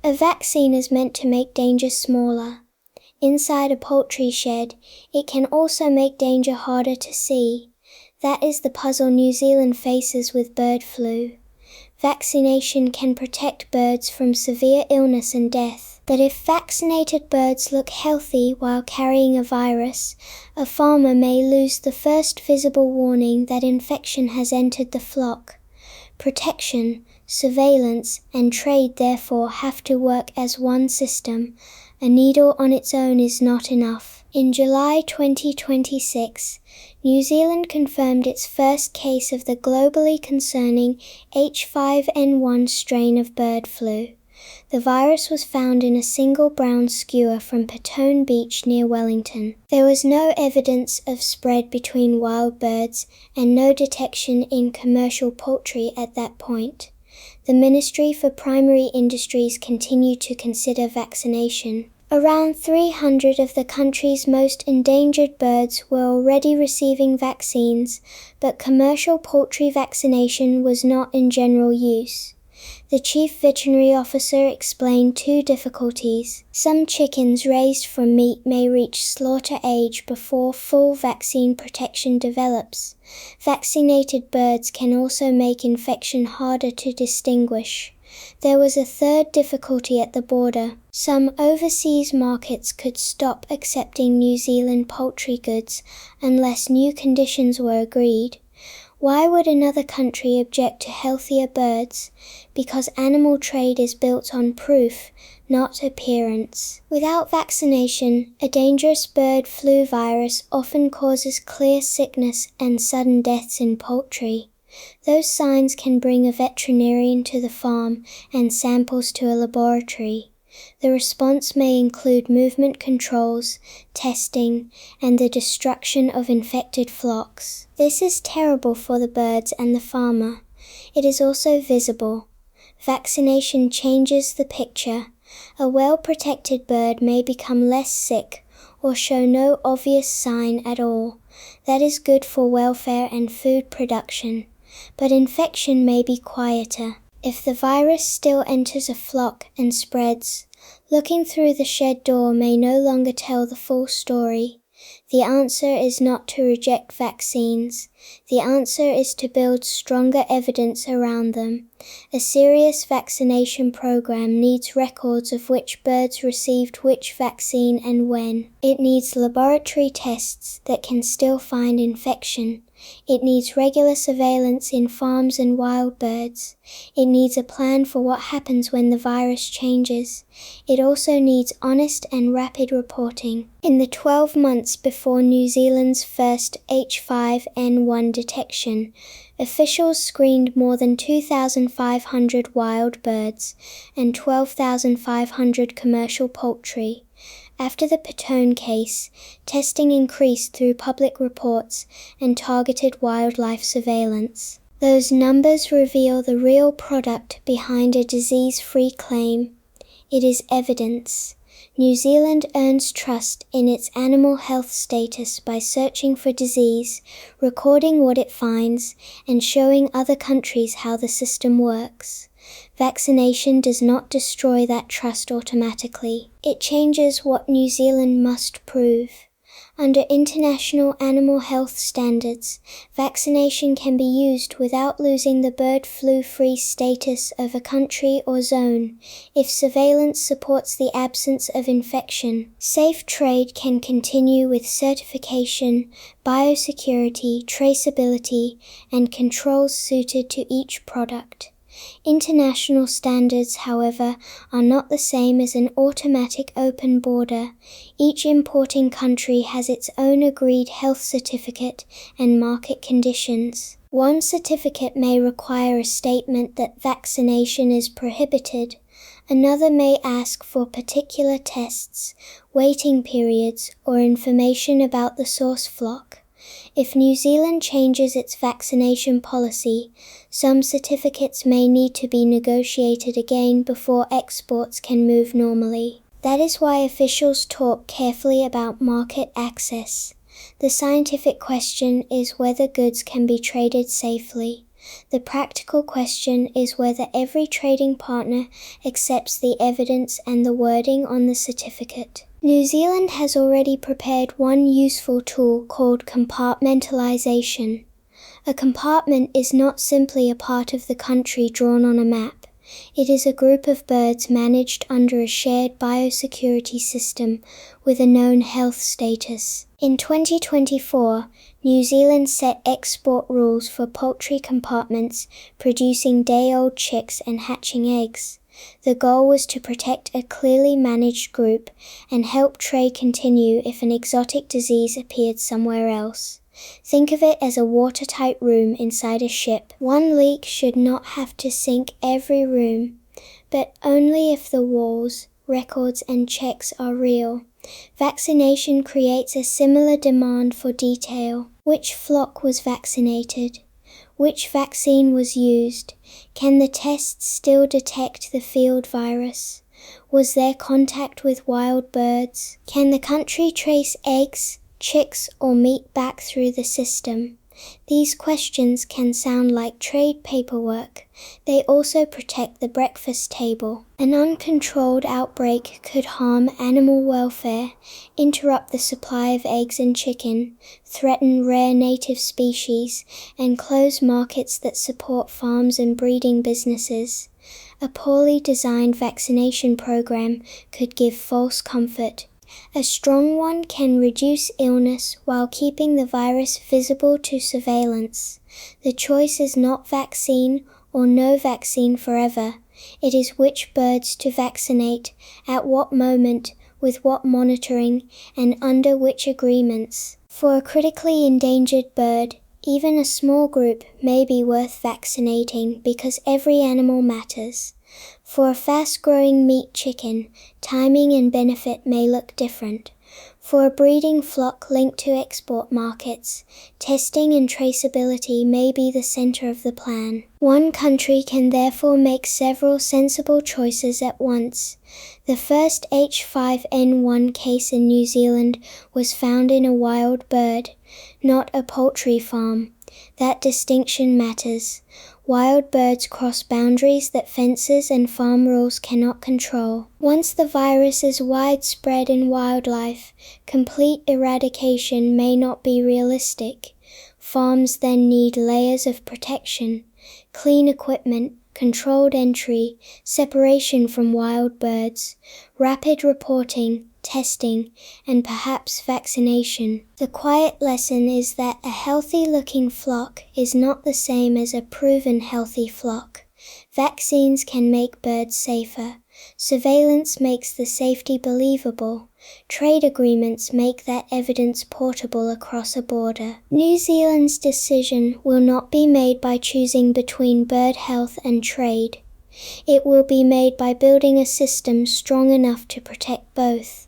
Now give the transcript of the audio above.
A vaccine is meant to make danger smaller. Inside a poultry shed, it can also make danger harder to see. That is the puzzle New Zealand faces with bird flu. Vaccination can protect birds from severe illness and death, but if vaccinated birds look healthy while carrying a virus, a farmer may lose the first visible warning that infection has entered the flock. Protection, surveillance, and trade therefore have to work as one system. A needle on its own is not enough. In July 2026, New Zealand confirmed its first case of the globally concerning H5N1 strain of bird flu. The virus was found in a single brown skua from Petone Beach near Wellington. There was no evidence of spread between wild birds and no detection in commercial poultry at that point. The Ministry for Primary Industries continued to consider vaccination. Around 300 of the country's most endangered birds were already receiving vaccines, but commercial poultry vaccination was not in general use. The chief veterinary officer explained two difficulties. Some chickens raised for meat may reach slaughter age before full vaccine protection develops. Vaccinated birds can also make infection harder to distinguish. There was a third difficulty at the border. Some overseas markets could stop accepting New Zealand poultry goods unless new conditions were agreed. Why would another country object to healthier birds? Because animal trade is built on proof, not appearance. Without vaccination, a dangerous bird flu virus often causes clear sickness and sudden deaths in poultry. Those signs can bring a veterinarian to the farm and samples to a laboratory. The response may include movement controls, testing, and the destruction of infected flocks. This is terrible for the birds and the farmer. It is also visible. Vaccination changes the picture. A well-protected bird may become less sick or show no obvious sign at all. That is good for welfare and food production. But infection may be quieter. If the virus still enters a flock and spreads, looking through the shed door may no longer tell the full story. The answer is not to reject vaccines. The answer is to build stronger evidence around them. A serious vaccination program needs records of which birds received which vaccine and when. It needs laboratory tests that can still find infection. It needs regular surveillance in farms and wild birds. It needs a plan for what happens when the virus changes. It also needs honest and rapid reporting. In the 12 months before New Zealand's first H5N1 detection, officials screened more than 2,500 wild birds and 12,500 commercial poultry. After the Petone case, testing increased through public reports and targeted wildlife surveillance. Those numbers reveal the real product behind a disease-free claim. It is evidence. New Zealand earns trust in its animal health status by searching for disease, recording what it finds, and showing other countries how the system works. Vaccination does not destroy that trust automatically. It changes what New Zealand must prove. Under international animal health standards, vaccination can be used without losing the bird flu-free status of a country or zone. If surveillance supports the absence of infection, safe trade can continue with certification, biosecurity, traceability, and controls suited to each product. International standards, however, are not the same as an automatic open border. Each importing country has its own agreed health certificate and market conditions. One certificate may require a statement that vaccination is prohibited. Another may ask for particular tests, waiting periods, or information about the source flock. If New Zealand changes its vaccination policy, some certificates may need to be negotiated again before exports can move normally. That is why officials talk carefully about market access. The scientific question is whether goods can be traded safely. The practical question is whether every trading partner accepts the evidence and the wording on the certificate. New Zealand has already prepared one useful tool called compartmentalization. A compartment is not simply a part of the country drawn on a map. It is a group of birds managed under a shared biosecurity system with a known health status. In 2024, New Zealand set export rules for poultry compartments producing day-old chicks and hatching eggs. The goal was to protect a clearly managed group and help trade continue if an exotic disease appeared somewhere else. Think of it as a watertight room inside a ship. One leak should not have to sink every room, but only if the walls, records, and checks are real. Vaccination creates a similar demand for detail. Which flock was vaccinated? Which vaccine was used? Can the tests still detect the field virus? Was there contact with wild birds? Can the country trace eggs, chicks, or meat back through the system? These questions can sound like trade paperwork. They also protect the breakfast table. An uncontrolled outbreak could harm animal welfare, interrupt the supply of eggs and chicken, threaten rare native species, and close markets that support farms and breeding businesses. A poorly designed vaccination program could give false comfort. A strong one can reduce illness while keeping the virus visible to surveillance. The choice is not vaccine or no vaccine forever. It is which birds to vaccinate, at what moment, with what monitoring, and under which agreements. For a critically endangered bird, even a small group may be worth vaccinating because every animal matters. For a fast-growing meat chicken, timing and benefit may look different. For a breeding flock linked to export markets, testing and traceability may be the center of the plan. One country can therefore make several sensible choices at once. The first H5N1 case in New Zealand was found in a wild bird, not a poultry farm. That distinction matters. Wild birds cross boundaries that fences and farm rules cannot control. Once the virus is widespread in wildlife, complete eradication may not be realistic. Farms then need layers of protection, clean equipment, controlled entry, separation from wild birds, rapid reporting, testing, and perhaps vaccination. The quiet lesson is that a healthy-looking flock is not the same as a proven healthy flock. Vaccines can make birds safer. Surveillance makes the safety believable. Trade agreements make that evidence portable across a border. New Zealand's decision will not be made by choosing between bird health and trade. It will be made by building a system strong enough to protect both.